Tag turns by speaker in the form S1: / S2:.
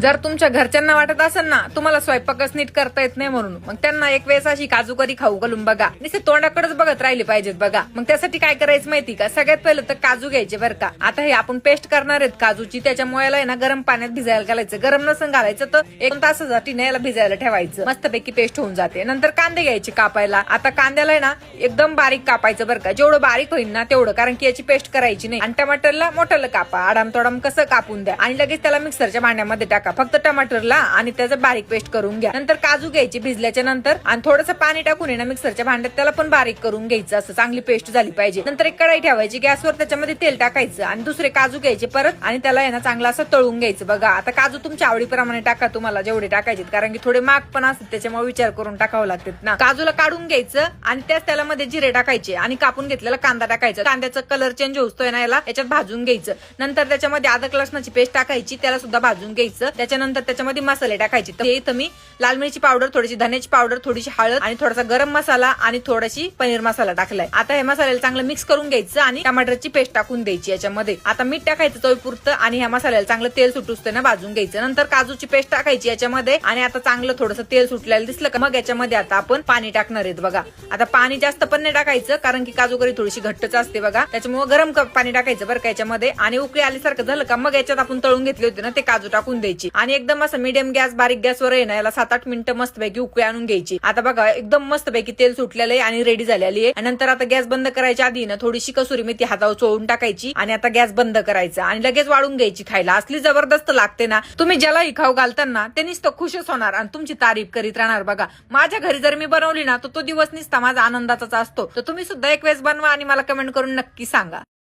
S1: जर तुमच्या घरच्यांना वाटत असेल ना तुम्हाला स्वयंपाकच नीट करता येत नाही म्हणून, मग त्यांना एक वेळेस अशी काजू करी खाऊ घालून बघा. नुसते तोंडाकडेच बघत राहिले पाहिजेत बघा. मग त्यासाठी काय करायचं माहिती का, सगळ्यात पहिलं तर काजू घ्यायचे बरं का. आता हे आपण पेस्ट करणार आहेत काजूची, त्याच्यामुळे ना गरम पाण्यात भिजायला घालायचं. गरम नसून घालायचं तर 1 तासासाठी याला भिजायला ठेवायचं. मस्तपैकी पेस्ट होऊन जाते. नंतर कांदे घ्यायचे कापायला. आता कांद्याला ना एकदम बारीक कापायचं बरं का, जेवढं बारीक होईल ना तेवढं, कारण की याची पेस्ट करायची नाही. आणि टमाटरला मोठं कापा, आडाम तोडाम कसं कापून द्या आणि लगेच त्याला मिक्सरच्या भांड्यामध्ये टाका. फक्त टमाटरला आणि त्याचं बारीक पेस्ट करून घ्या. नंतर काजू घ्यायची भिजल्याच्या नंतर आणि थोडंसं पाणी टाकून ना मिक्सरच्या भांड्यात त्याला पण बारीक करून घ्यायचं. असं चांगली पेस्ट झाली पाहिजे. नंतर एक कढाई ठेवायची गॅसवर, त्याच्यामध्ये तेल टाकायचं आणि दुसरे काजू घ्यायचे परत आणि त्याला ना चांगलं असं तळून घ्यायचं बघा. आता काजू तुमच्या आवडीप्रमाणे टाका, तुम्हाला जेवढे टाकायचे, कारण की थोडे महाग पण असतात त्याच्यामुळे विचार करून टाकावं लागतात ना. काजूला काढून घ्यायचं आणि त्याच त्याला मध्ये जिरे टाकायचे आणि कापून घेतलेला कांदा टाकायचा. कांद्याचा कलर चेंज होतोय ना याला याच्यात भाजून घ्यायचं. नंतर त्याच्यामध्ये अद्रक लसणाची पेस्ट टाकायची, त्याला सुद्धा भाजून घ्यायचं. त्याच्यानंतर त्याच्यामध्ये मसाले टाकायचे. तर इथं मी लाल मिरची पावडर, थोडीशी धन्याची पावडर, थोडीशी हळद आणि थोडासा गरम मसाला आणि थोडीशी पनीर मसाला टाकलाय. आता हे मसाल्याला चांगलं मिक्स करून घ्यायचं आणि टमाटरची पेस्ट टाकून द्यायची याच्यामध्ये. आता मीठ टाकायचं चवीपुरतं आणि ह्या मसाल्याला चांगलं तेल सुटूस ना भाजून घ्यायचं. नंतर काजूची पेस्ट टाकायची याच्यामध्ये आणि आता चांगलं थोडंसं तेल सुटलेलं दिसलं का मग याच्यामध्ये आता आपण पाणी टाकणार आहेत बघा. आता पाणी जास्त पण नाही टाकायचं, कारण की काजू करी थोडीशी घट्टच असते बघा, त्याच्यामुळे गरम पाणी टाकायचं बरं का याच्यामध्ये. आणि उकळी आल्यासारखं झालं का मग याच्यात आपण तळून घेतले होते ना ते काजू टाकून द्यायची आणि एकदम असं मीडियम गॅस बारीक गॅसवर आहे ना याला 7-8 मिनिटं मस्तपैकी उकळी आणून घ्यायची. आता बघा एकदम मस्तपैकी तेल सुटलेलं आहे आणि रेडी झालेली आहे. आणि नंतर आता गॅस बंद करायच्या आधी ना थोडीशी कसुरी मेथी हातावर चोळून टाकायची आणि आता गॅस बंद करायचा आणि लगेच वाढून घ्यायची. खायला असली जबरदस्त लागते ना, तुम्ही ज्यालाही खाऊ घालताना ते नुसतं खुशच होणार आणि तुमची तारीफ करीत राहणार बघा. माझ्या घरी जर मी बनवली ना तर तो दिवस नुसता माझा आनंदाचाच असतो. तर तुम्ही सुद्धा एक वेळेस बनवा आणि मला कमेंट करून नक्की सांगा.